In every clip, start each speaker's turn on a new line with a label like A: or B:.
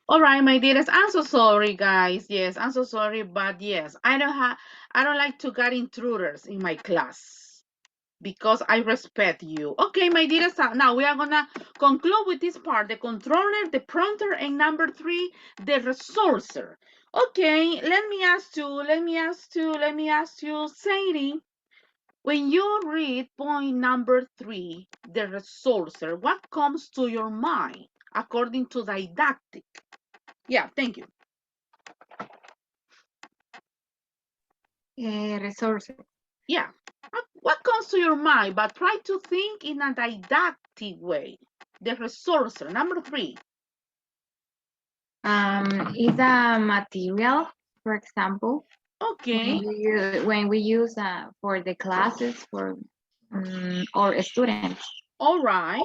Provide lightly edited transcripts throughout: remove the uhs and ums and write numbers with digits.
A: All right, my dearest. I'm so sorry, guys. Yes, I'm so sorry, but yes, I don't like to get intruders in my class because I respect you. Okay, my dearest. Now we are gonna conclude with this part: the controller, the prompter, and number three, the resourcer. Okay, let me ask you, Sadie. When you read point number three, the resourcer, what comes to your mind according to didactic? Yeah, thank you.
B: Resources.
A: Yeah. What comes to your mind? But try to think in a didactic way. The resourcer, number three.
B: Is a material, for example,
A: Okay.
B: when we use for the classes for or students.
A: All right.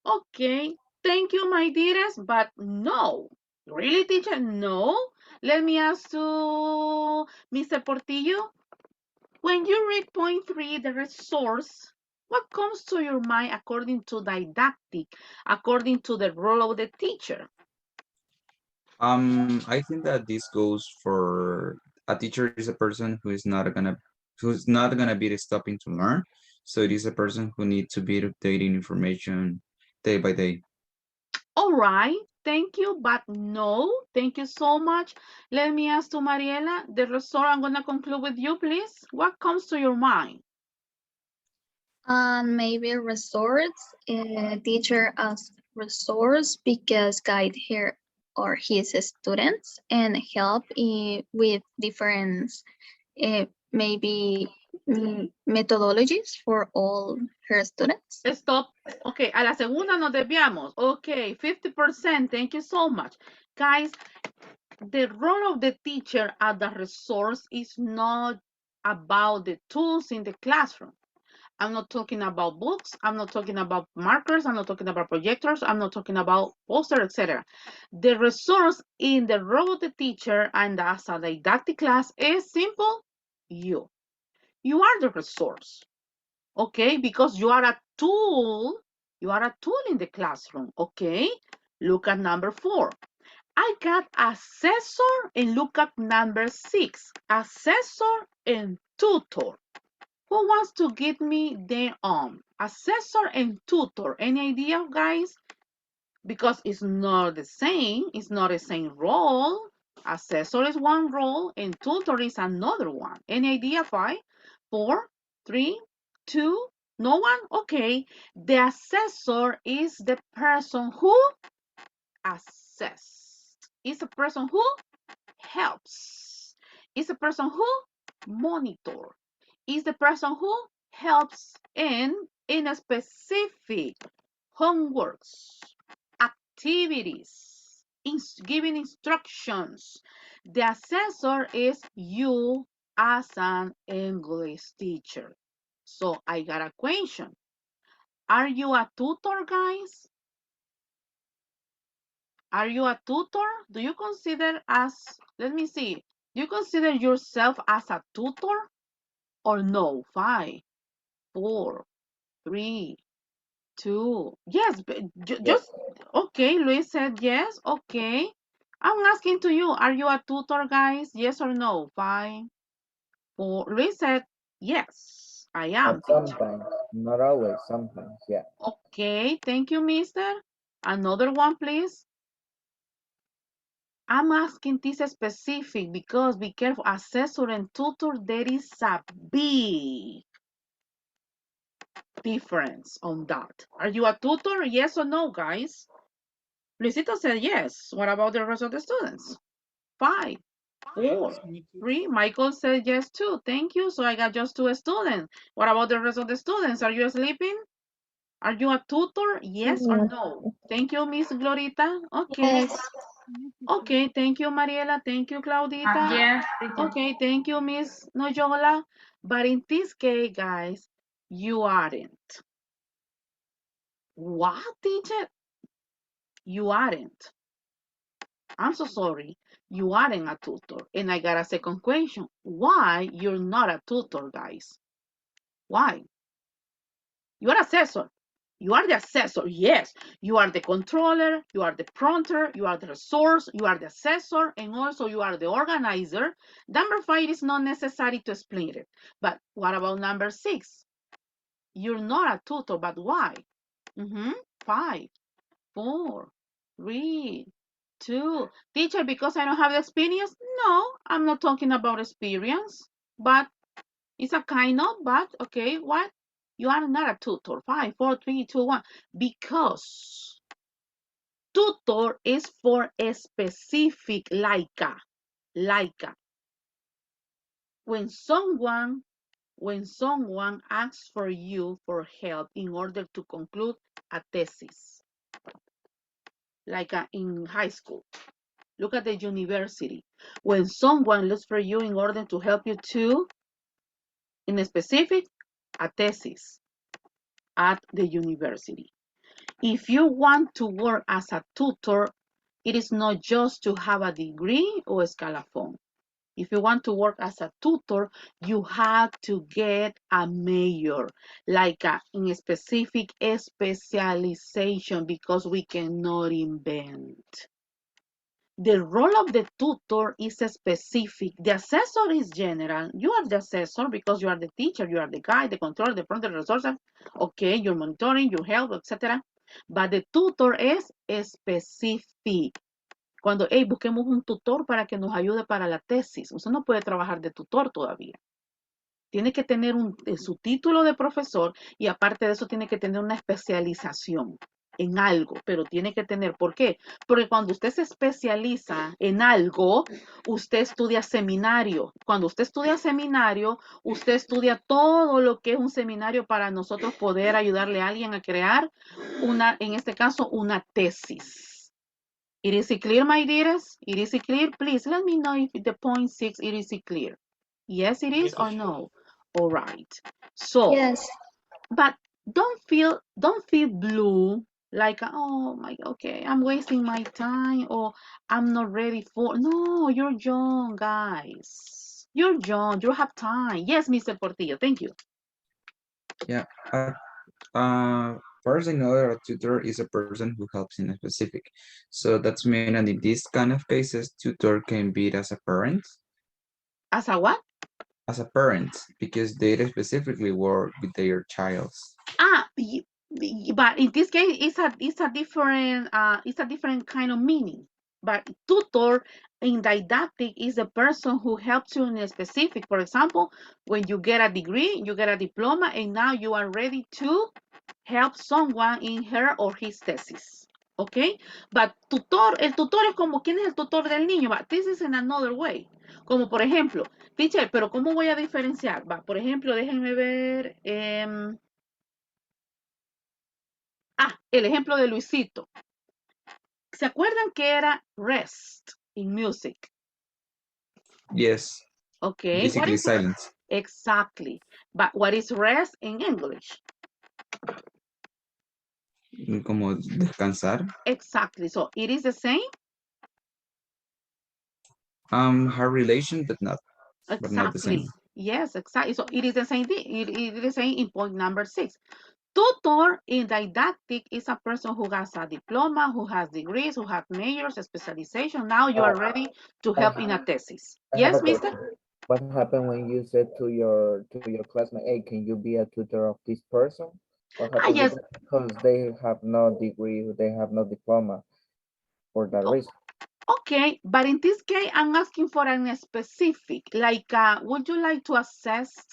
A: Okay. Thank you, my dearest. But no. Really, teacher? No. Let me ask you, Mr. Portillo. When you read point three, the resource, what comes to your mind according to didactic, according to the role of the teacher?
C: I think that this goes for a teacher is a person who's not gonna be stopping to learn. So it is a person who needs to be updating information day by day.
A: All right, thank you, but no, thank you so much. Let me ask to Mariela, the result, I'm going to conclude with you, please. What comes to your mind?
D: And maybe resource, teacher as resource because guide her or his students and help with different maybe methodologies for all her students.
A: Stop. Okay, a la segunda nos desviamos. Okay, 50%, thank you so much. Guys, the role of the teacher as the resource is not about the tools in the classroom. I'm not talking about books. I'm not talking about markers. I'm not talking about projectors. I'm not talking about posters, etc. The resource in the role of the teacher and as a didactic class is simple. You. You are the resource. Okay? Because you are a tool. You are a tool in the classroom. Okay? Look at number four. I got assessor and look at number six. Assessor and tutor. Who wants to give me their assessor and tutor? Any idea, guys? Because it's not the same. It's not the same role. Assessor is one role and tutor is another one. Any idea? 5, 4, 3, 2, no one? Okay. The assessor is the person who assesses. It's a person who helps. It's a person who monitors. Is the person who helps in a specific homeworks, activities, giving instructions. The assessor is you as an English teacher. So I got a question. Are you a tutor, guys? Are you a tutor? Do you consider as, let me see, do you consider yourself as a tutor or no? 5, 4, 3, 2. Yes, but
E: Yes.
A: just okay. Luis said yes. Okay. I'm asking to you, are you a tutor, guys? Yes or no? 5, 4. Luis said yes, I am, teacher.
E: Sometimes, not always, sometimes, yeah.
A: Okay, thank you, mister. Another one, please. I'm asking this specific because be careful, assessor and tutor, there is a big difference on that. Are you a tutor? Yes or no, guys? Luisito said yes. What about the rest of the students? 5, 4, 3. Michael said yes too. Thank you. So I got just 2 students. What about the rest of the students? Are you sleeping? Are you a tutor? Yes or no? Thank you, Miss Glorita. Okay.
D: Yes.
A: Okay. Thank you, Mariela. Thank you, Claudita.
B: Yes, teacher.
A: Okay. Thank you, Miss Noyola. But in this case, guys, you aren't. What, teacher? You aren't. I'm so sorry. You aren't a tutor. And I got a second question. Why you're not a tutor, guys? Why? You're assessor. You are the assessor. Yes, you are the controller, you are the prompter, you are the resource, you are the assessor, and also you are the organizer. Number 5 is not necessary to explain it. But what about number 6? You're not a tutor, but why? 5, 4, 3, 2. Teacher, because I don't have the experience? No, I'm not talking about experience, but it's a kind of, but okay, what? You are not a tutor. 5, 4, 3, 2, 1. Because tutor is for a specific, like a. When someone asks for you for help in order to conclude a thesis, like in high school. Look at the university. When someone looks for you in order to help you to, in a specific, a thesis at the university. If you want to work as a tutor, it is not just to have a degree or escalafon. If you want to work as a tutor, you have to get a major, like in a specific specialization, because we cannot invent. The role of the tutor is specific. The assessor is general. You are the assessor because you are the teacher, you are the guide, the controller, the prompter, the resource. Okay, you're monitoring, you help, etc. But the tutor es específico. Cuando, hey, busquemos un tutor para que nos ayude para la tesis. Usted no puede trabajar de tutor todavía. Tiene que tener su título de profesor y aparte de eso tiene que tener una especialización en algo, pero tiene que tener, ¿por qué? Porque cuando usted se especializa en algo, usted estudia seminario. Cuando usted estudia seminario, usted estudia todo lo que es un seminario para nosotros poder ayudarle a alguien a crear una, en este caso, una tesis. It is clear, my dears? It is clear? Please let me know if the point 6 it is clear. Yes, it is or no? All right. So,
D: Yes.
A: but don't feel blue like, oh my, okay, I'm wasting my time or I'm not ready for. No, you're young, guys. You're young. You have time. Yes, Mr. Portillo. Thank you.
C: Yeah. First, I know that a tutor is a person who helps in a specific. So that's mean that in these kind of cases, tutor can be as a parent.
A: As a what?
C: As a parent, because they specifically work with their child.
A: But in this case, it's a different kind of meaning. But tutor in didactic is a person who helps you in a specific. For example, when you get a degree, you get a diploma, and now you are ready to help someone in her or his thesis. Okay? But el tutor es como, ¿quién es el tutor del niño? But this is in another way. Como por ejemplo, teacher, pero ¿cómo voy a diferenciar? Va, por ejemplo, déjenme ver. El ejemplo de Luisito. ¿Se acuerdan que era rest in music?
C: Yes.
A: Okay.
C: Basically silence.
A: Exactly. But what is rest in English?
C: Como descansar.
A: Exactly. So it is the same?
C: Have relation, but not the same.
A: Exactly. Yes, exactly. So it is the same thing. It is the same in point number 6. Tutor in didactic is a person who has a diploma, who has degrees, who has majors, specialization. Now you are ready to help in a thesis.
E: I have
A: Yes,
E: a
A: mister?
E: question. What happened when you said to your classmate, "Hey, can you be a tutor of this person?" What happened with
A: Yes.
E: that? Because they have no degree, they have no diploma for that reason.
A: Okay, but in this case, I'm asking for a specific, like, would you like to assess?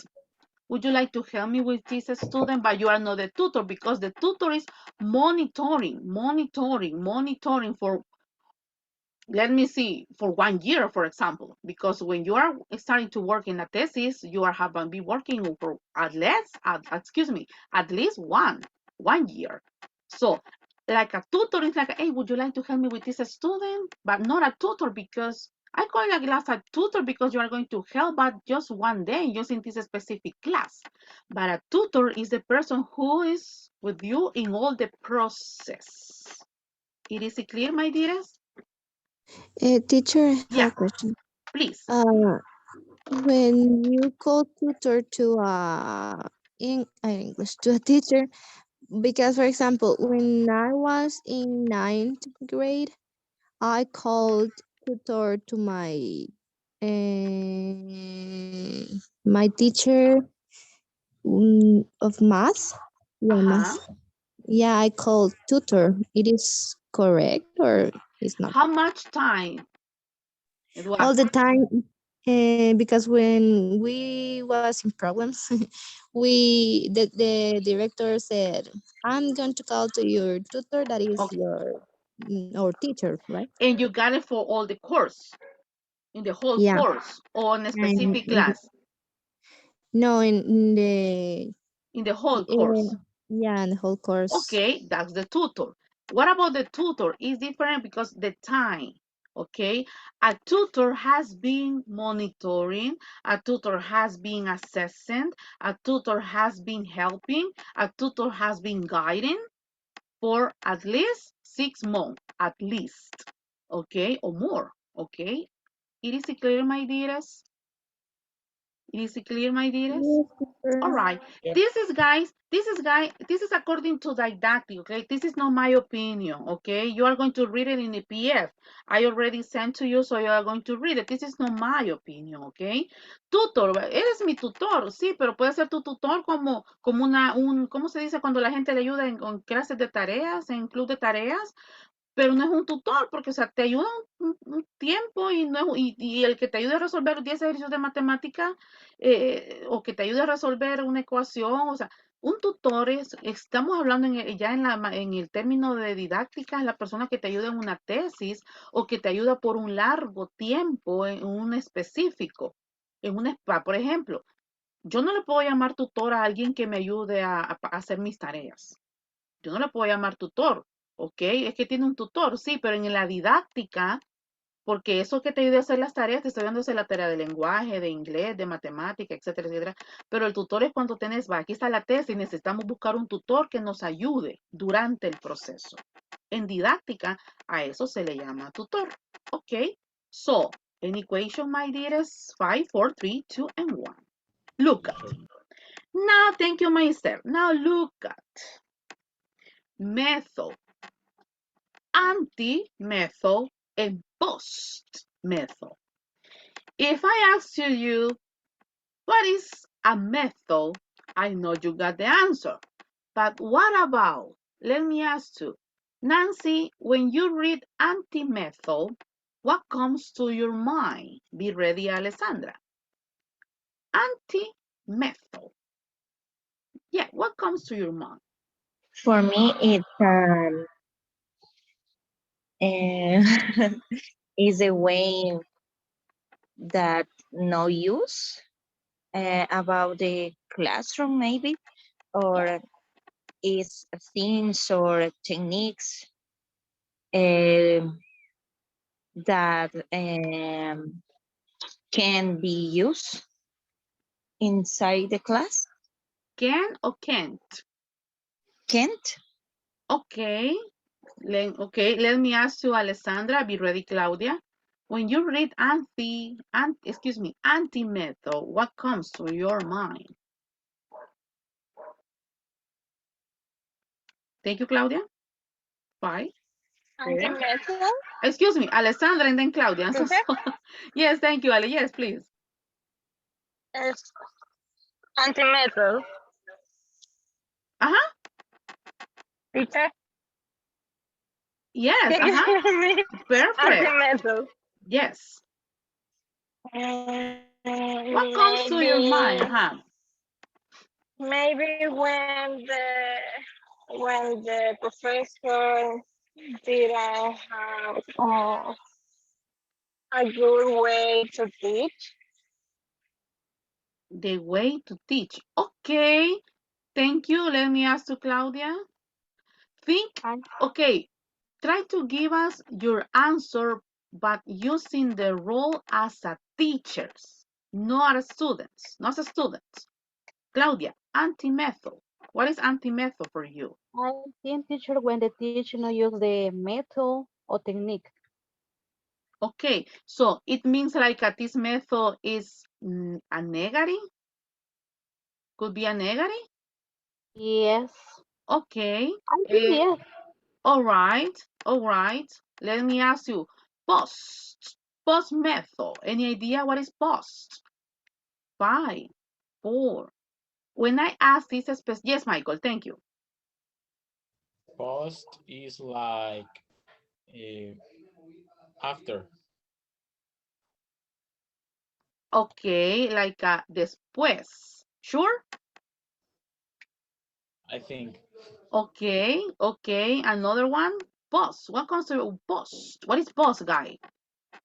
A: Would you like to help me with this student? But you are not the tutor because the tutor is monitoring for, let me see, for 1 year, for example, because when you are starting to work in a thesis, you are have been working for at least one year. So like a tutor is like, hey, would you like to help me with this student? But not a tutor because I call it a class a tutor because you are going to help, but just one day, just in this specific class. But a tutor is the person who is with you in all the process. It is clear, my dearest?
F: Teacher, I have
A: Yeah.
F: a question.
A: Please.
F: When you call tutor to in English to a teacher, because for example, when I was in ninth grade, I called tutor to my teacher of math. Yeah,
A: Uh-huh.
F: math. Yeah, I called tutor. It is correct or it's not?
A: How much time it
F: All
A: was?
F: the time, because when we was in problems, the director said, "I'm going to call to your tutor. That is
A: Okay.
F: your or teacher, right?"
A: And you got it for all the course, in the whole
F: Yeah.
A: course, or in a
F: And
A: specific class,
F: no, in the
A: in the whole
F: uh,
A: course.
F: yeah, in the whole course.
A: Okay, that's the tutor. What about the tutor? It's different because the time, okay? A tutor has been monitoring, a tutor has been assessing, a tutor has been helping, a tutor has been guiding for at least 6 months, at least, okay, or more, okay? It is clear, my dearest? It is clear, my dearest?
F: Yes, teacher.
A: All right.
E: Yeah.
A: This is, guys, this is according to didactic, okay? This is not my opinion, okay? You are going to read it in the PDF. I already sent to you, so you are going to read it. This is not my opinion, okay? Tutor, eres mi tutor, sí, pero puede ser tu tutor como ¿cómo se dice cuando la gente le ayuda en clases de tareas, en club de tareas? Pero no es un tutor, porque, o sea, te ayuda un tiempo y, no es, y el que te ayude a resolver 10 ejercicios de matemática o que te ayude a resolver una ecuación, o sea, un tutor estamos hablando ya en el término de didáctica, es la persona que te ayuda en una tesis o que te ayuda por un largo tiempo en un específico. Por ejemplo, yo no le puedo llamar tutor a alguien que me ayude a hacer mis tareas. Yo no le puedo llamar tutor, ¿ok? Es que tiene un tutor, sí, pero en la didáctica, porque eso que te ayude a hacer las tareas, te estoy dando la tarea de lenguaje, de inglés, de matemática, etcétera, etcétera. Pero el tutor es cuando aquí está la tesis, necesitamos buscar un tutor que nos ayude durante el proceso. En didáctica, a eso se le llama tutor, ¿ok? So, an equation, my dearest, 5, 4, 3, 2, and 1. Look at. Now, thank you, Meister. Now look at method, anti-method, and post-method. If I ask you, what is a method? I know you got the answer. But what about, let me ask you, Nancy, when you read anti-method, what comes to your mind? Be ready, Alessandra. Anti-method. Yeah, what comes to your mind?
G: For me, uh, is a way that no use about the classroom, maybe, or is things or techniques that can be used inside the class.
A: Can or can't?
G: Can't.
A: Okay. Let me ask you, Alessandra. Be ready, Claudia. When you read anti-method, what comes to your mind? Thank you, Claudia. 5.
D: Anti-method?
A: Excuse me, Alessandra and then Claudia. I'm so sorry. Yes, thank you, Ale. Yes, please.
D: It's anti-method.
A: Uh-huh.
D: Teacher,
A: Yes,
D: can you
A: uh-huh.
D: hear me?
A: Perfect.
D: Anti-method.
A: Yes. What comes to your mind,
D: Maybe,
A: huh?
D: maybe when the professor didn't have a good way to teach.
A: The way to teach. Okay. Thank you. Let me ask you, Claudia. Think, okay, try to give us your answer, but using the role as a teachers, not as students, not as students. Claudia, anti-method. What is anti-method for you?
H: I think teacher when the teacher no use the method or technique.
A: Okay, so it means like this method is a negative? Could be a negative?
H: Yes.
A: Okay.
H: I think yes.
A: All right. Let me ask you, post method. Any idea what is post? 5, 4. When I ask this, yes, Michael, thank you.
I: Post is like after.
A: Okay, like después. Sure?
I: I think.
A: Okay. Another one, post. What comes to post? What is post, guy?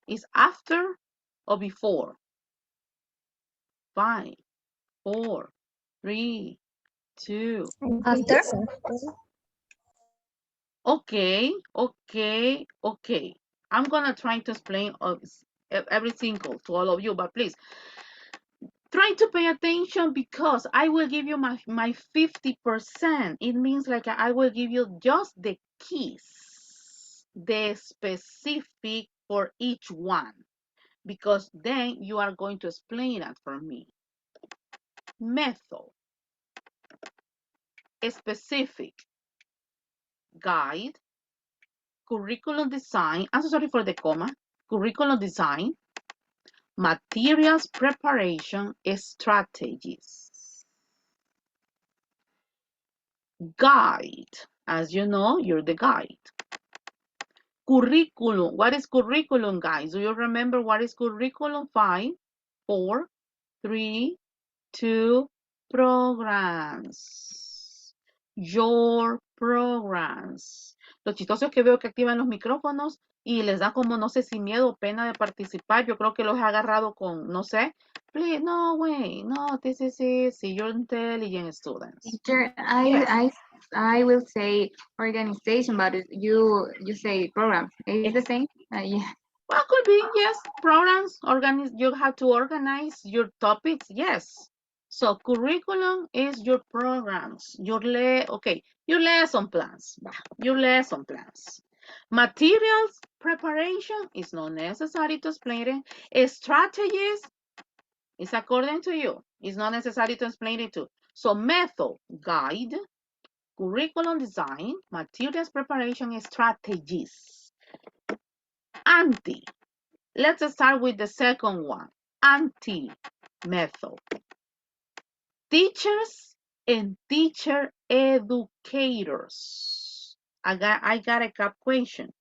A: Is after or before? 5, 4, 3, 2.
F: I think
G: After?
F: it's after.
A: Okay. I'm gonna try to explain every single to all of you, but please try to pay attention because I will give you my 50%. It means like I will give you just the keys, the specific for each one, because then you are going to explain that for me. Method, specific, guide, curriculum design. I'm so sorry for the comma. Curriculum design, materials preparation strategies. Guide. As you know, you're the guide. Curriculum. What is curriculum, guys? Do you remember what is curriculum? 5, 4, 3, 2, programs. Your programs. Lo chistoso es que veo que activan los micrófonos y les da como, no sé si miedo o pena de participar. Yo creo que los he agarrado con, no sé. Please, no, way, no, this is easy. You're intelligent students.
B: Teacher,
A: Yes.
B: I will say organization, but you say program. Is the same? Yeah.
A: Well, could be, yes. Programs, you have to organize your topics, yes. So curriculum is your programs, your lesson plans. Your lesson plans. Materials preparation is not necessary to explain it. Strategies is according to you. It's not necessary to explain it too. So method, guide, curriculum design, materials preparation, strategies. Anti. Let's start with the second one, anti-method. Teachers and teacher educators. I got a cap question.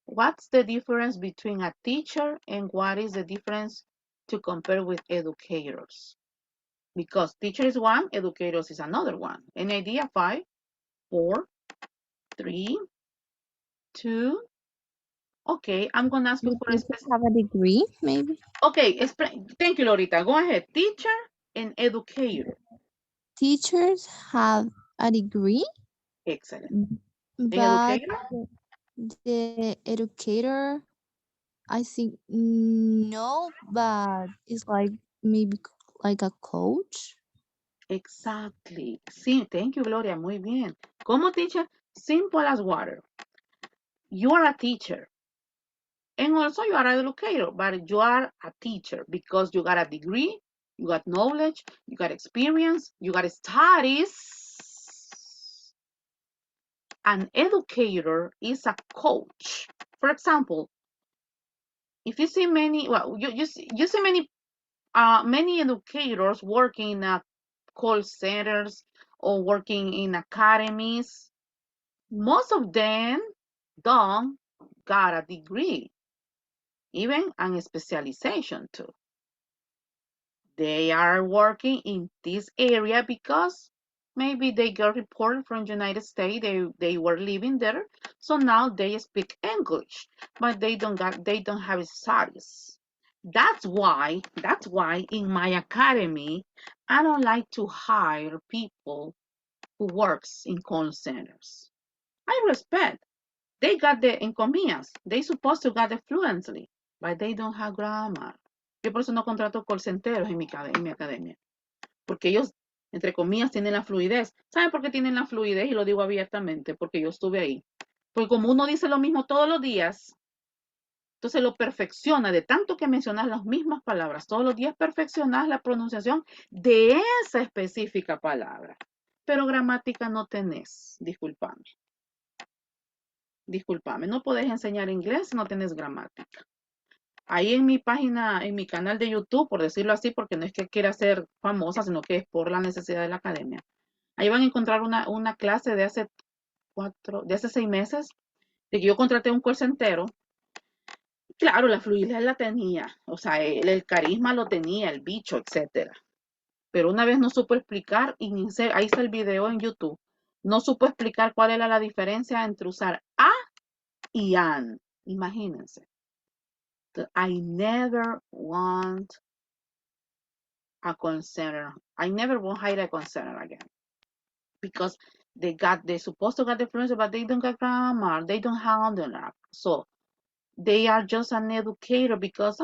A: What's the difference between a teacher and what is the difference to compare with educators? Because teacher is one, educators is another one. Any idea? 5, 4, 3, 2. Okay, I'm gonna ask you
F: Do
A: for a
F: teachers have a degree, maybe?
A: Okay, thank you, Lorita. Go ahead. Teacher and educator.
F: Teachers have a degree,
A: Excellent. And
F: but
A: educator?
F: the educator, I think no, but it's like maybe like a coach.
A: Exactly. Sí, thank you, Gloria. Muy bien. ¿Cómo teacher? Simple as water. You are a teacher. And also you are an educator, but you are a teacher because you got a degree, you got knowledge, you got experience, you got studies. An educator is a coach. For example, if you see many, well, you see many educators working in call centers or working in academies. Most of them don't got a degree, even a specialization too. They are working in this area because maybe they got reported from United States. They were living there, so now they speak English, but they don't have studies. That's why in my academy I don't like to hire people who works in call centers. I respect. They got the encomias. They supposed to got the fluently, but they don't have grammar. Yo por eso no contrato call centeros en mi academia. Porque ellos, entre comillas, tienen la fluidez. ¿Saben por qué tienen la fluidez? Y lo digo abiertamente, porque yo estuve ahí. Porque como uno dice lo mismo todos los días, entonces lo perfecciona, de tanto que mencionas las mismas palabras. Todos los días perfeccionas la pronunciación de esa específica palabra. pero gramática no tenés, discúlpame. Discúlpame, no podés enseñar inglés si no tenés gramática. Ahí en mi página, en mi canal de YouTube, por decirlo así, porque no es que quiera ser famosa, sino que es por la necesidad de la academia. Ahí van a encontrar una clase de hace 6 meses, de que yo contraté un curso entero. Claro, la fluidez la tenía, o sea, el carisma lo tenía, el bicho, etcétera. Pero una vez no supo explicar, y ahí está el video en YouTube, no supo explicar cuál era la diferencia entre usar a y an. Imagínense. I never want a concerner. I never won't hire a concerner again. Because they're supposed to get the fluency, but they don't get grammar. They don't handle that. So they are just an educator because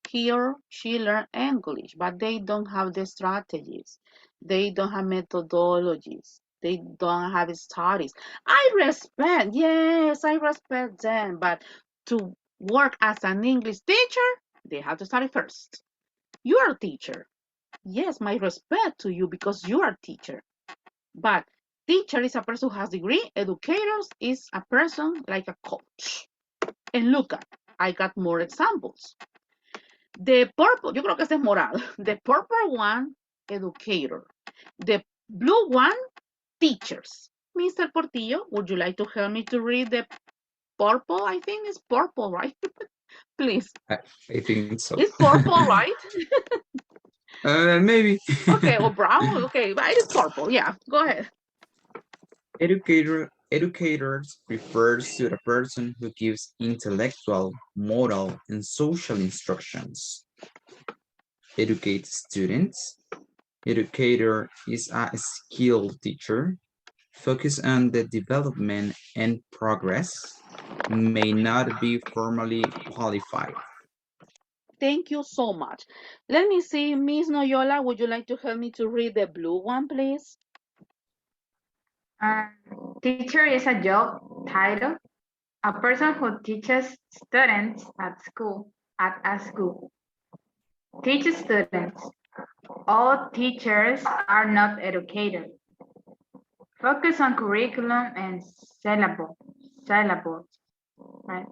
A: he or she learn English, but they don't have the strategies. They don't have methodologies. They don't have studies. I respect them, but to work as an English teacher, they have to study first. You are a teacher. Yes, my respect to you because you are a teacher. But teacher is a person who has degree. Educators is a person like a coach. And look at, I got more examples. The purple, yo creo que este es morado. The purple one, educator. The blue one, teachers. Mr. Portillo, would you like to help me to read the purple? I think it's purple, right? Please.
C: I think so.
A: It's purple, right?
C: Maybe.
A: Okay, or brown. Okay, but it's purple. Yeah, go ahead.
C: Educators refers to the person who gives intellectual, moral, and social instructions. Educate students. Educator is a skilled teacher. Focus on the development and progress. May not be formally qualified.
A: Thank you so much. Let me see, Miss Noyola, would you like to help me to read the blue one, please?
B: Teacher is a job title, a person who teaches students at school, at a school. Teach students. All teachers are not educators. Focus on curriculum and syllable, right?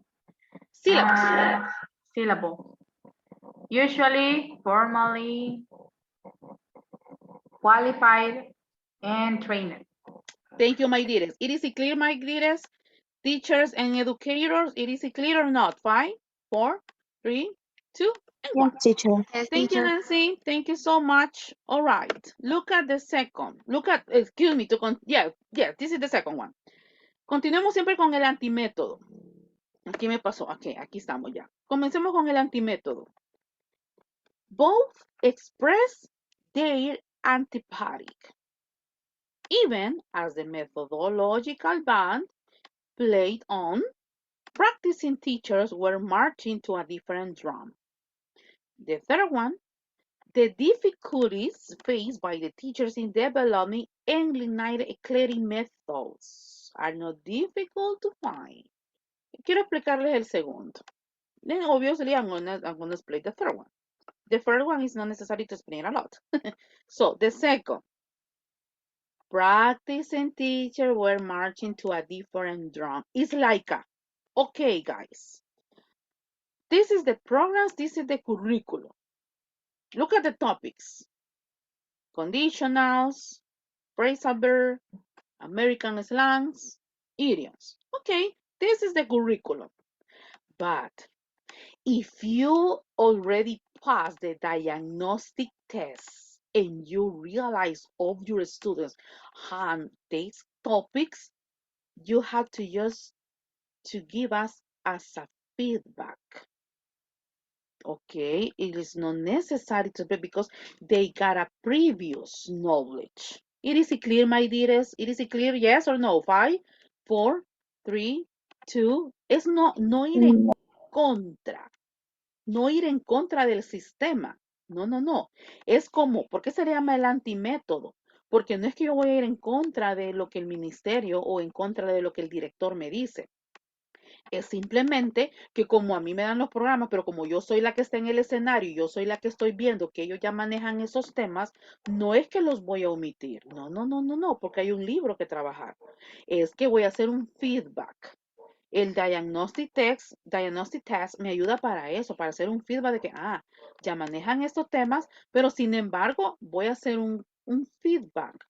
A: Syllabus.
B: Syllable. Usually formally qualified and trained.
A: Thank you, my dearest. It is clear, my dearest? Teachers and educators, it is clear or not? 5, 4, 3, 2, and 1.
F: Yes, teacher.
B: Yes,
A: Thank you,
B: teacher.
A: Nancy. Thank you so much. All right. Look at the second. Look at, excuse me, yeah, this is the second one. Continuemos siempre con el antimétodo. Aquí me pasó. Okay, aquí estamos ya. Comencemos con el antimétodo. Both express their antipathy, even as the methodological band played on, practicing teachers were marching to a different drum. The third one, the difficulties faced by the teachers in developing and clearing methods are not difficult to find. Quiero explicarles el segundo. Then obviously I'm gonna explain the third one. The first one is not necessary to explain a lot. So the second, practicing teachers were marching to a different drum. It's like okay, guys, this is the programs, this is the curriculum. Look at the topics. Conditionals, phrasal verb, American slangs, idioms. Okay, this is the curriculum. But if you already passed the diagnostic test and you realize of your students and these topics, you have to just to give us as a feedback. Okay, it is not necessary to be because they got a previous knowledge. It is clear, my dearest? It is clear, yes or no? 5, 4, 3, 2. Es no ir en contra. No ir en contra del sistema. No. Es como, ¿por qué se le llama el antimétodo? Porque no es que yo voy a ir en contra de lo que el ministerio o en contra de lo que el director me dice. Es simplemente que como a mí me dan los programas, pero como yo soy la que está en el escenario y yo soy la que estoy viendo que ellos ya manejan esos temas, no es que los voy a omitir. No, no, no, no, no, porque hay un libro que trabajar. Es que voy a hacer un feedback. El diagnostic test me ayuda para eso, para hacer un feedback de que, ya manejan estos temas, pero sin embargo, voy a hacer un feedback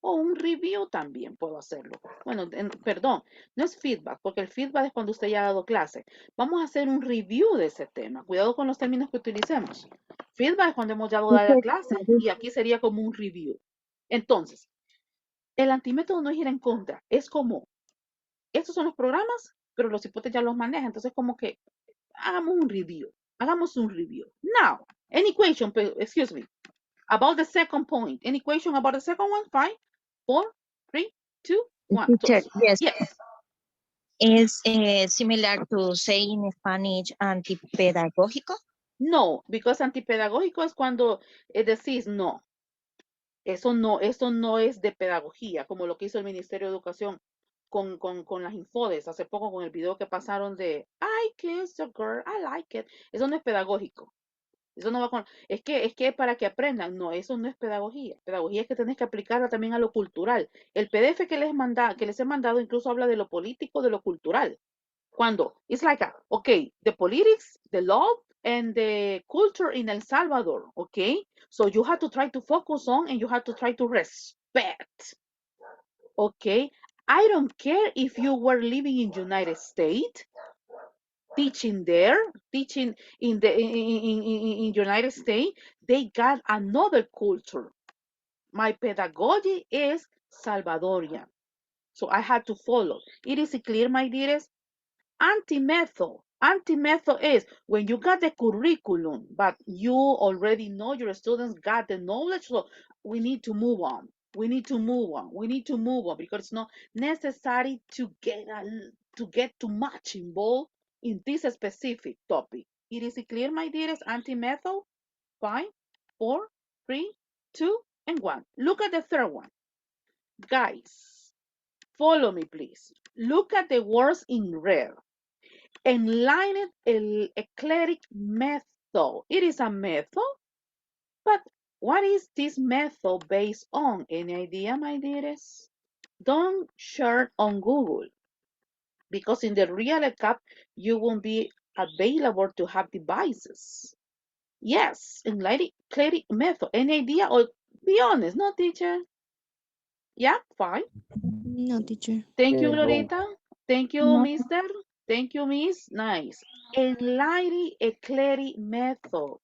A: o un review también puedo hacerlo. Bueno, perdón, no es feedback, porque el feedback es cuando usted ya ha dado clase. Vamos a hacer un review de ese tema. Cuidado con los términos que utilicemos. Feedback es cuando hemos ya dado la clase y aquí sería como un review. Entonces, el antimétodo no es ir en contra, es como, estos son los programas, pero los hipotes ya los maneja. Entonces, como que hagamos un review. Hagamos un review. Now, an equation, excuse me, about the second point. An equation about the second one, 5, 4, 3, 2, 1.
G: Teacher, yes,
A: Yes.
G: is similar to say in Spanish antipedagógico.
A: No, because antipedagógico es cuando decís no. Eso no es de pedagogía, como lo que hizo el Ministerio de Educación con las infodes hace poco con el video que pasaron de I kiss a girl, I like it. Eso no es pedagógico. Eso no va con, es que para que aprendan, no, eso no es pedagogía. Pedagogía es que tenés que aplicarla también a lo cultural. El PDF que les he mandado incluso habla de lo político, de lo cultural. Cuando it's like okay, the politics, the law, and the culture in El Salvador, okay? So you have to try to focus on and you have to try to respect, okay? I don't care if you were living in United States, teaching there, teaching in United States, they got another culture. My pedagogy is Salvadorian. So I had to follow. It is clear, my dearest? Anti-method. Anti-method is when you got the curriculum, but you already know your students got the knowledge, so we need to move on. We need to move on. We need to move on because it's not necessary to get too much involved in this specific topic. It is clear, my dearest? Anti-method. 5, 4, 3, 2, and 1. Look at the third one. Guys, follow me, please. Look at the words in red. Enlightened eclectic method. It is a method, but what is this method based on? Any idea, my dearest? Don't search on Google because in the real ECAP, you won't be available to have devices. Yes, enlightened eclectic method. Any idea? Or be honest, no, teacher? Yeah, fine.
F: No, teacher.
A: Thank you,
E: No.
A: Glorita. Thank you,
H: No.
A: mister. Thank you, miss. Nice. Enlightened eclectic method.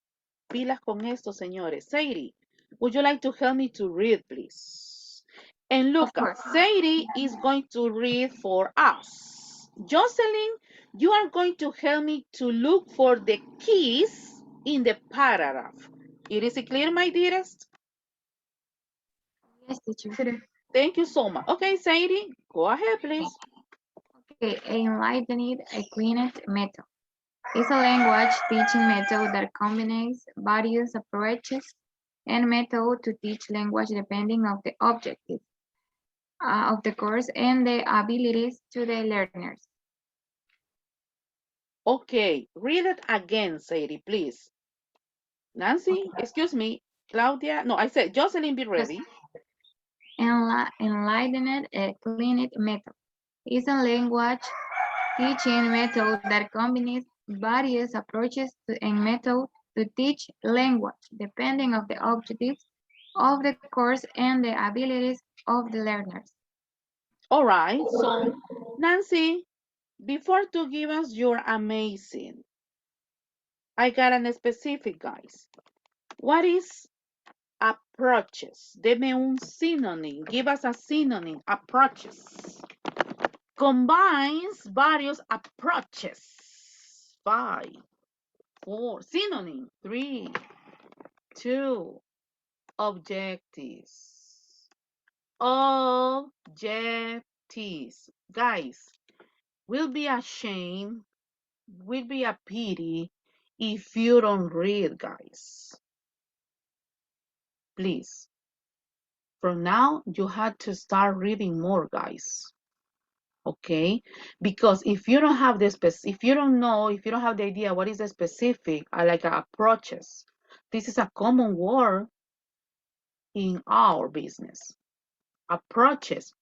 A: Pilas con esto, señores. Sadie, would you like to help me to read, please? And
B: Of
A: look,
B: course.
A: Sadie is going to read for us. Jocelyn, you are going to help me to look for the keys in the paragraph. It is clear, my dearest?
B: Yes, teacher.
A: Thank you so much. Okay, Sadie, go ahead, please.
B: Okay, enlightened eclectic method is a language teaching method that combines various approaches and methods to teach language depending on the objectives of the course and the abilities to the learners.
A: Okay, read it again, Sadie, please. Nancy, excuse me, Claudia. No, I said Jocelyn, be ready.
B: Enlightened eclectic method is a language teaching method that combines various approaches and methods to teach language, depending on the objectives of the course and the abilities of the learners.
A: All right, so Nancy, before to give us your amazing, I got an specific, guys. What is approaches? Deme un synonym. Give us a synonym. Approaches. Combines various approaches. 5, 4. Synonym. 3, 2. Objectives. Objectives. Guys, will be a shame, will be a pity if you don't read, guys. Please. From now, you had to start reading more, guys. Okay, because if you don't have this, if you don't know, if you don't have the idea what is the specific, like approaches, this is a common word in our business. Approaches,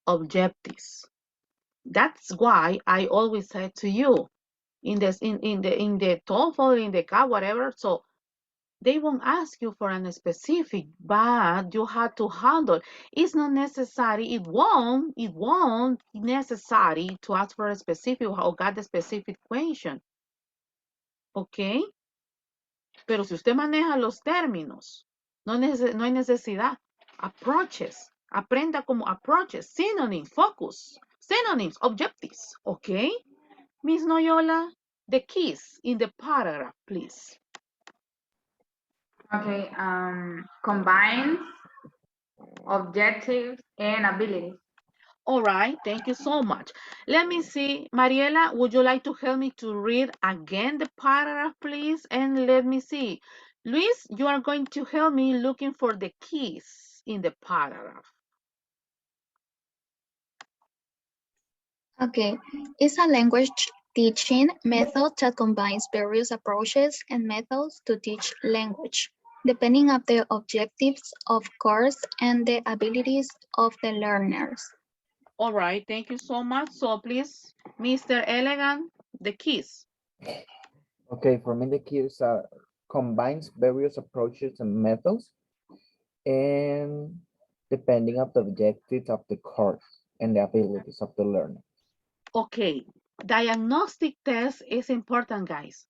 A: objectives. That's why I always say to you in this in the TOEFL, in the CAT, whatever. So they won't ask you for a specific, but you have to handle. It's not necessary. It won't necessary to ask for a specific or get the specific question. ¿Ok? Pero si usted maneja los términos, no hay necesidad. Approaches. Aprenda como approaches. Synonyms, focus. Synonyms, objectives. ¿Ok? Miss Noyola, the keys in the paragraph, please.
B: Okay, combines objectives and abilities.
A: All right, thank you so much. Let me see, Mariela, would you like to help me to read again the paragraph, please? And let me see. Luis, you are going to help me looking for the keys in the paragraph.
J: Okay, it's a language teaching method that combines various approaches and methods to teach language, depending on the objectives of course and the abilities of the learners.
A: All right, thank you so much. So please, Mr. Elegant, the keys.
E: Okay, for me the keys are combines various approaches and methods and depending on the objectives of the course and the abilities of the learner.
A: Okay, diagnostic test is important, guys.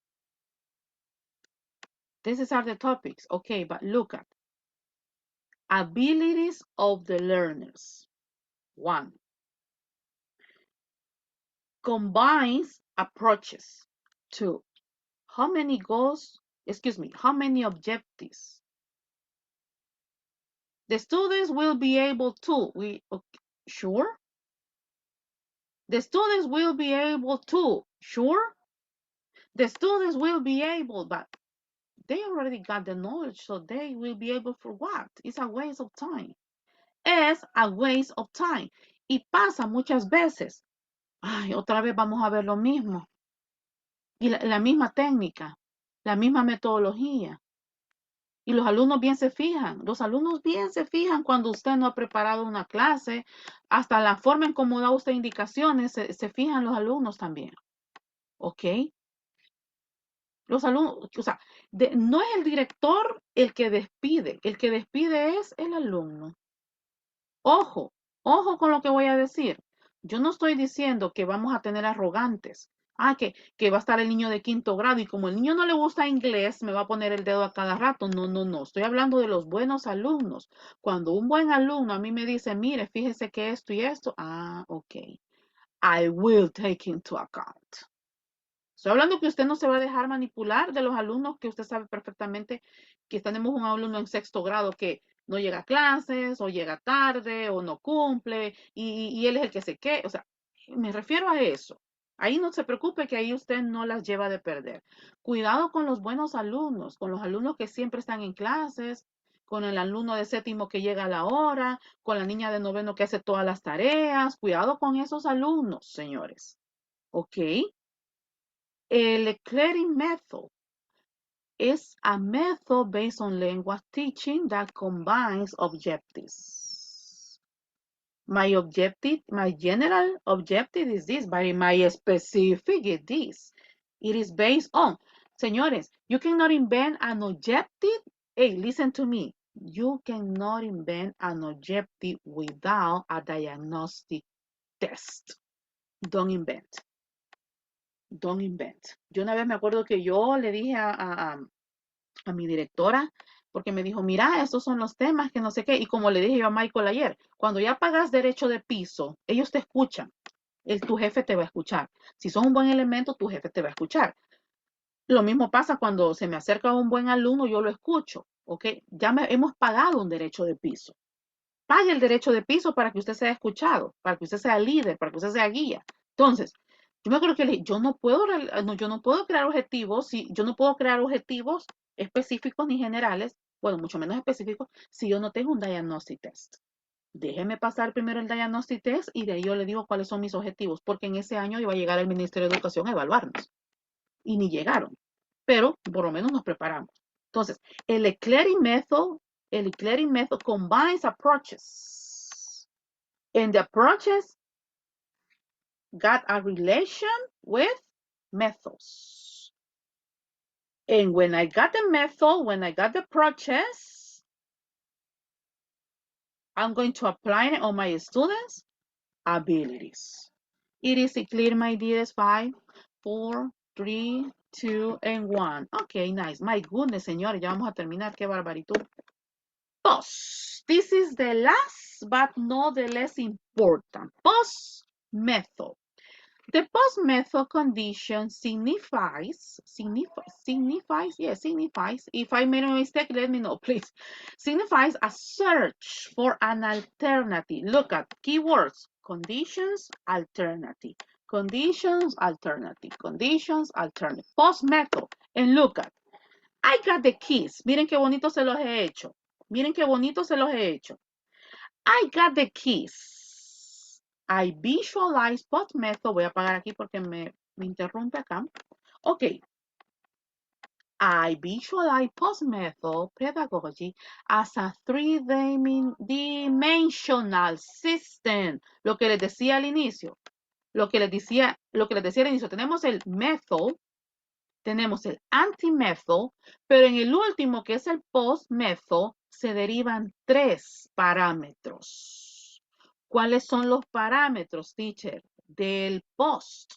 A: These are the topics. Okay, but look at abilities of the learners. 1. Combines approaches. 2. How many goals, how many objectives? The students will be able to, sure? The students will be able to, sure? The students will be able, but they already got the knowledge, so they will be able for what? It's a waste of time. Es a waste of time. Y pasa muchas veces. Ay, otra vez vamos a ver lo mismo. Y la misma técnica, la misma metodología. Y los alumnos bien se fijan. Los alumnos bien se fijan cuando usted no ha preparado una clase. Hasta la forma en cómo da usted indicaciones, se fijan los alumnos también. ¿Ok? Los alumnos, o sea, no es el director el que despide es el alumno. Ojo, ojo con lo que voy a decir. Yo no estoy diciendo que vamos a tener arrogantes. Que va a estar el niño de 5º grado y como el niño no le gusta inglés, me va a poner el dedo a cada rato. No, no, no. Estoy hablando de los buenos alumnos. Cuando un buen alumno a mí me dice, mire, fíjese que esto y esto. Ok. I will take into account. Estoy hablando que usted no se va a dejar manipular de los alumnos que usted sabe perfectamente que tenemos un alumno en 6º grado que no llega a clases o llega tarde o no cumple y él es el que se queda. O sea, me refiero a eso. Ahí no se preocupe que ahí usted no las lleva de perder. Cuidado con los buenos alumnos, con los alumnos que siempre están en clases, con el alumno de 7º que llega a la hora, con la niña de 9º que hace todas las tareas. Cuidado con esos alumnos, señores. ¿Ok? El clearing method is a method based on language teaching that combines objectives. My general objective is this, but my specific is this. It is based on, señores, you cannot invent an objective. Hey, listen to me. You cannot invent an objective without a diagnostic test. Don't invent. Don't invent. Yo una vez me acuerdo que yo le dije a mi directora, porque me dijo, mira, estos son los temas que no sé qué. Y como le dije yo a Michael ayer, cuando ya pagas derecho de piso, ellos te escuchan. Tu jefe te va a escuchar. Si sos un buen elemento, tu jefe te va a escuchar. Lo mismo pasa cuando se me acerca un buen alumno, yo lo escucho. ¿Ok? Ya hemos pagado un derecho de piso. Pague el derecho de piso para que usted sea escuchado, para que usted sea líder, para que usted sea guía. Entonces, yo me acuerdo que yo no puedo crear objetivos, yo no puedo crear objetivos específicos ni generales, bueno, mucho menos específicos, si yo no tengo un diagnostic test. déjeme pasar primero el diagnostic test y de ahí yo le digo cuáles son mis objetivos, porque en ese año iba a llegar el Ministerio de Educación a evaluarnos. Y ni llegaron, pero por lo menos nos preparamos. Entonces, el eclectic method combines approaches. And the approaches got a relation with methods. And when I got the method, when I got the approaches, I'm going to apply it on my students' abilities. It is clear, my dears. 5, 4, 3, 2, and 1. Okay, nice. My goodness, señores, ya vamos a terminar. Qué barbaritud. Post. This is the last but not the less important. Post method. The post method condition signifies, if I made a mistake, let me know, please. Signifies a search for an alternative. Look at keywords, conditions, alternative. Conditions, alternative. Conditions, alternative. Post method. And look at, I got the keys. Miren qué bonito se los he hecho. Miren qué bonito se los he hecho. I got the keys. I visualize post method. Voy a apagar aquí porque me interrumpe acá. Ok. I visualize post method pedagogy as a three-dimensional system. Lo que les decía al inicio. Lo que les decía al inicio. Tenemos el method. Tenemos el anti-method, pero en el último, que es el post-method, se derivan 3 parámetros. ¿Cuáles son los parámetros, teacher? Del post.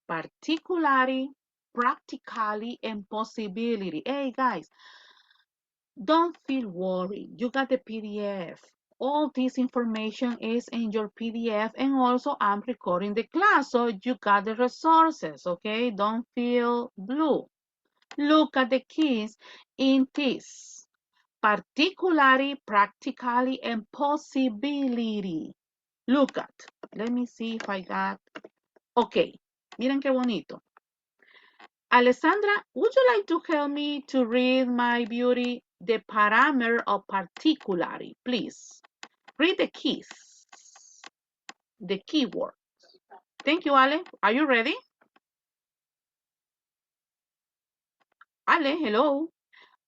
A: Particularly, practically, and possibility. Hey, guys, don't feel worried. You got the PDF. All this information is in your PDF, and also I'm recording the class, so you got the resources, okay? Don't feel blue. Look at the keys in this. Particularly, practically, and possibility. Look at. Let me see if I got. Okay. Miren qué bonito. Alessandra, would you like to help me to read, my beauty, the parameter of particularly, please? Read the keys. The keyword. Thank you, Ale. Are you ready? Ale, hello.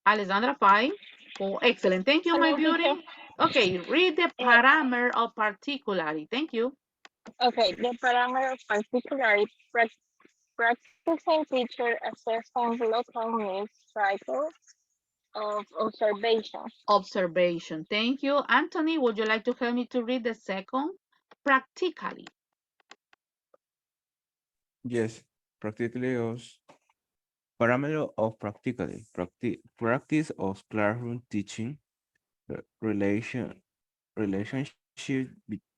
A: Alessandra, 5, 4. Excellent. Thank you, my
D: Hello,
A: beauty.
D: teacher.
A: Okay, read the parameter of particularly. Thank you.
D: Okay, the parameter of particularly practicing teacher assessing local needs cycle of observation.
A: Observation. Thank you. Anthony, would you like to help me to read the second? Practically.
K: Yes, practically os parameter of practically practice of classroom teaching relationship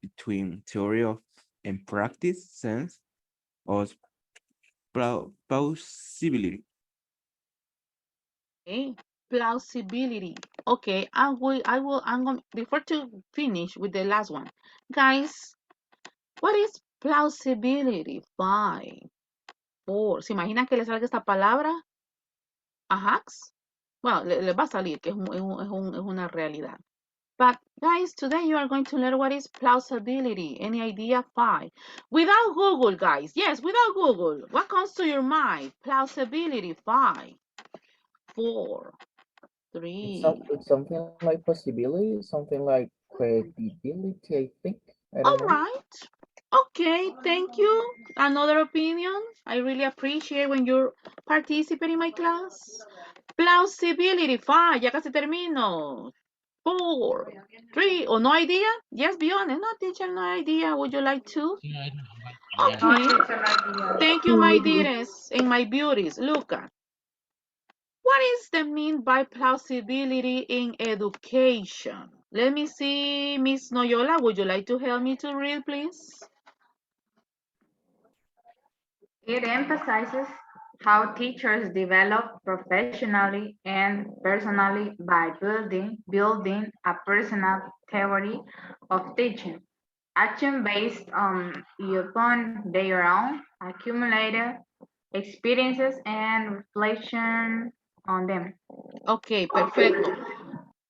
K: between theory of and practice sense of plausibility.
A: Okay. Plausibility. Okay, I'm going before to finish with the last one. Guys, what is plausibility? 5, 4. ¿Se imaginan que le salga esta palabra? Ajax. Well, le va a salir, que es una realidad. But guys, today you are going to learn what is plausibility. Any idea? 5. Without Google, guys. Yes, without Google. What comes to your mind? Plausibility. 5, 4, 3.
E: It's something like possibility, something like credibility, I think. I
A: All
E: don't know.
A: right. Okay, thank you. Another opinion. I really appreciate when you participate in my class. Plausibility. 5. Ya casi termino. 4, 3. Oh, no idea? Yes, be honest. No, teacher, no idea. Would you like to?
B: No,
A: Okay.
B: teacher, idea.
A: Thank you, my dearest and my beauties. Look at. What is the mean by plausibility in education? Let me see, Miss Noyola. Would you like to help me to read, please?
B: It emphasizes how teachers develop professionally and personally by building a personal theory of teaching, action based upon their own accumulated experiences and reflection on them.
A: Okay, perfecto.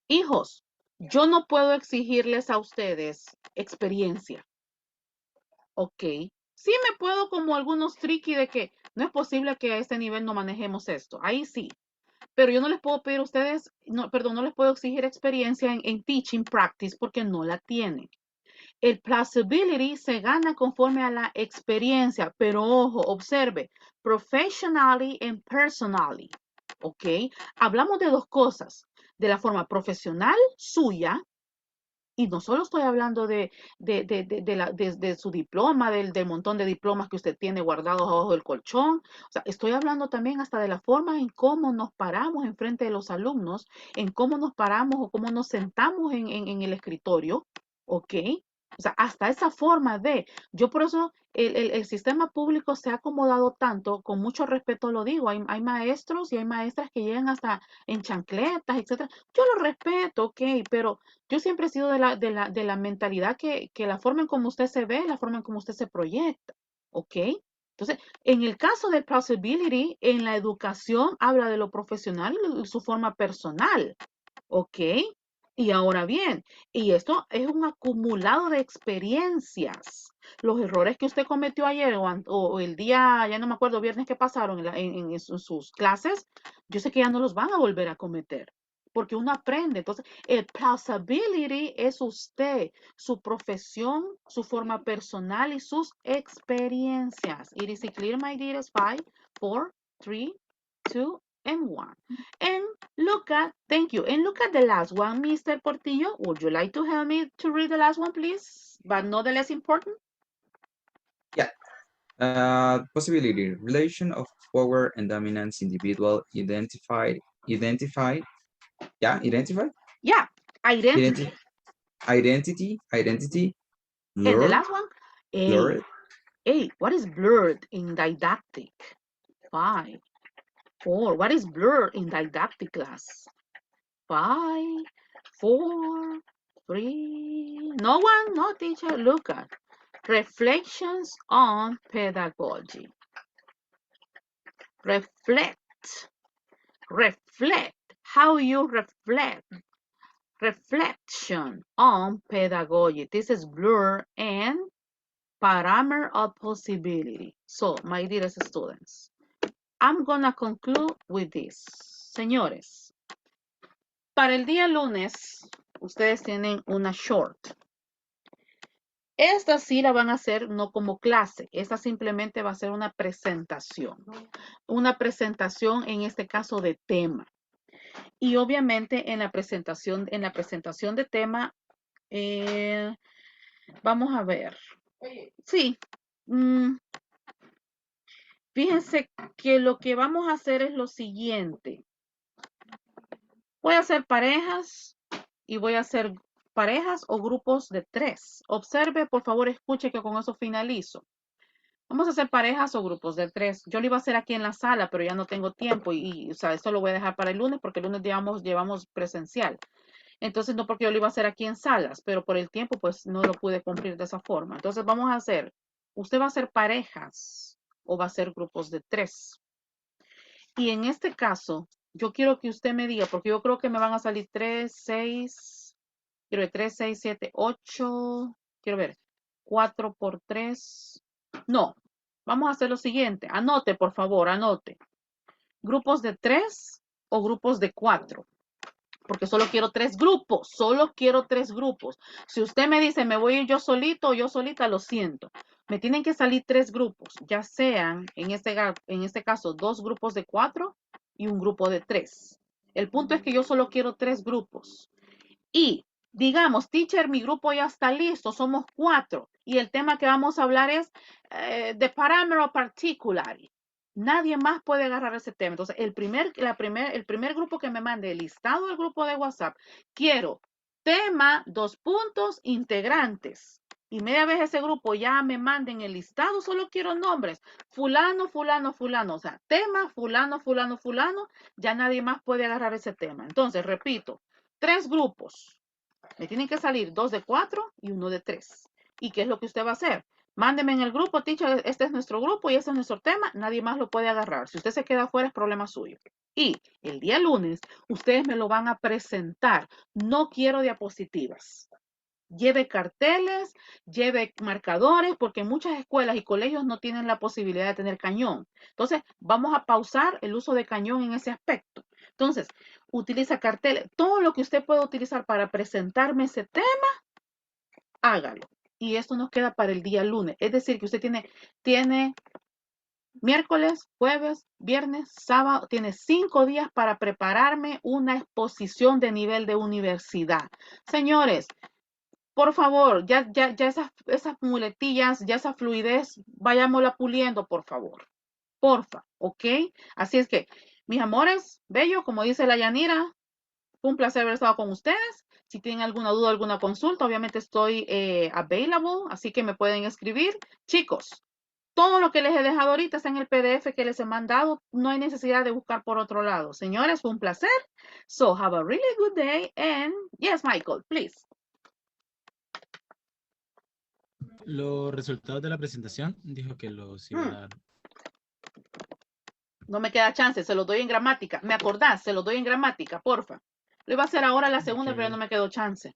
A: Hijos, Yo no puedo exigirles a ustedes experiencia. Ok. Sí me puedo como algunos tricky de que no es posible que a este nivel no manejemos esto. Ahí sí. Pero yo no les puedo pedir a ustedes, no, perdón, no les puedo exigir experiencia en teaching practice porque no la tienen. El plausibility se gana conforme a la experiencia, pero ojo, observe, professionally and personally, ¿ok? Hablamos de dos cosas, de la forma profesional suya, y no solo estoy hablando de su diploma, del montón de diplomas que usted tiene guardados abajo del colchón. O sea, estoy hablando también hasta de la forma en cómo nos paramos en frente de los alumnos, en cómo nos paramos o cómo nos sentamos en el escritorio, ¿ok? O sea, hasta esa forma de, yo por eso el sistema público se ha acomodado tanto, con mucho respeto lo digo, hay maestros y hay maestras que llegan hasta en chancletas, etcétera. Yo lo respeto, ok, pero yo siempre he sido de la mentalidad que la forma en cómo usted se ve, la forma en cómo usted se proyecta, ¿ok? Entonces, en el caso de plausibility, en la educación habla de lo profesional y su forma personal, ¿ok? Y ahora bien, y esto es un acumulado de experiencias. Los errores que usted cometió ayer o el día, ya no me acuerdo, viernes que pasaron en sus clases, yo sé que ya no los van a volver a cometer, porque uno aprende. Entonces, el plausibility es usted, su profesión, su forma personal y sus experiencias. It is clear, my dears. 5, 4, 3, 2, and 1. And look at, thank you. And look at the last one, Mr. Portillo. Would you like to help me to read the last one, please? But not the less important.
C: Yeah. Possibility, relation of power and dominance, individual, identified, yeah, identified?
A: Yeah, identity.
C: Identity,
A: And the
C: blur,
A: last one,
C: blurred,
A: what is blurred in didactic? 5, 4, what is blurred in didactic class? 5, 4, 3, no one, no teacher, look at. Reflections on pedagogy. Reflect. How you reflect. Reflection on pedagogy. This is blur and parameter of possibility. So, my dearest students, I'm gonna conclude with this. Señores, para el día lunes, ustedes tienen una short. Esta sí la van a hacer no como clase, esta simplemente va a ser una presentación. Una presentación en este caso de tema. Y obviamente en la presentación de tema, vamos a ver. Sí. Fíjense que lo que vamos a hacer es lo siguiente. Voy a hacer parejas y voy a hacer parejas o grupos de 3. Observe, por favor, escuche que con eso finalizo. Vamos a hacer parejas o grupos de 3. Yo lo iba a hacer aquí en la sala, pero ya no tengo tiempo o sea, esto lo voy a dejar para el lunes porque el lunes llevamos presencial. Entonces, no porque yo lo iba a hacer aquí en salas, pero por el tiempo, pues no lo pude cumplir de esa forma. Entonces, vamos a hacer, usted va a hacer parejas o va a hacer grupos de 3. Y en este caso, yo quiero que usted me diga, porque yo creo que me van a salir 3, 6, quiero ver, 3, 6, 7, 8, quiero ver, 4 por 3. No, vamos a hacer lo siguiente. Anote, por favor, anote. ¿Grupos de 3 o grupos de 4? Porque solo quiero 3 grupos, solo quiero 3 grupos. Si usted me dice, me voy a ir yo solito o yo solita, lo siento. Me tienen que salir 3 grupos, ya sean, en este caso, 2 grupos de 4 y un grupo de 3. El punto es que yo solo quiero 3 grupos. Y digamos, teacher, mi grupo ya está listo, somos 4. Y el tema que vamos a hablar es de parámetro particular. Nadie más puede agarrar ese tema. Entonces, el primer grupo que me mande el listado del grupo de WhatsApp, quiero tema, 2 puntos, integrantes. Y media vez ese grupo ya me manden el listado, solo quiero nombres. Fulano, fulano, fulano. O sea, tema, fulano, fulano, fulano. Ya nadie más puede agarrar ese tema. Entonces, repito, 3 grupos. Me tienen que salir 2 de 4 y 1 de 3. ¿Y qué es lo que usted va a hacer? Mándeme en el grupo, teacher, este es nuestro grupo y este es nuestro tema. Nadie más lo puede agarrar. Si usted se queda afuera, es problema suyo. Y el día lunes, ustedes me lo van a presentar. No quiero diapositivas. Lleve carteles, lleve marcadores, porque muchas escuelas y colegios no tienen la posibilidad de tener cañón. Entonces, vamos a pausar el uso de cañón en ese aspecto. Entonces, utiliza carteles. Todo lo que usted pueda utilizar para presentarme ese tema, hágalo. Y esto nos queda para el día lunes. Es decir, que usted tiene miércoles, jueves, viernes, sábado, tiene 5 días para prepararme una exposición de nivel de universidad. Señores, por favor, ya esas muletillas, ya esa fluidez, vayámosla puliendo, por favor. Porfa, ¿ok? Así es que, mis amores, bello, como dice la Yanira, fue un placer haber estado con ustedes. Si tienen alguna duda, alguna consulta, obviamente estoy available, así que me pueden escribir. Chicos, todo lo que les he dejado ahorita está en el PDF que les he mandado. No hay necesidad de buscar por otro lado. Señores, fue un placer. So, have a really good day. And yes, Michael, please.
I: Los resultados de la presentación dijo que los iba a dar.
A: No me queda chance, se los doy en gramática. ¿Me acordás? Se los doy en gramática, porfa. Lo iba a hacer ahora la segunda, pero no me quedó chance.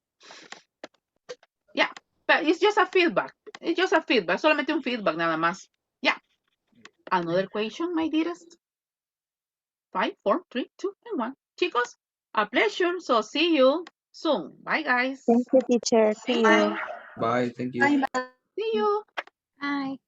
A: Yeah, but it's just a feedback. It's just a feedback. Solamente un feedback nada más. Yeah. Another question, my dearest. 5, 4, 3, 2, and 1. Chicos, a pleasure. So see you soon. Bye, guys.
F: Thank you, teacher. See you.
C: Bye, thank you.
J: Bye bye.
A: See you.
J: Bye.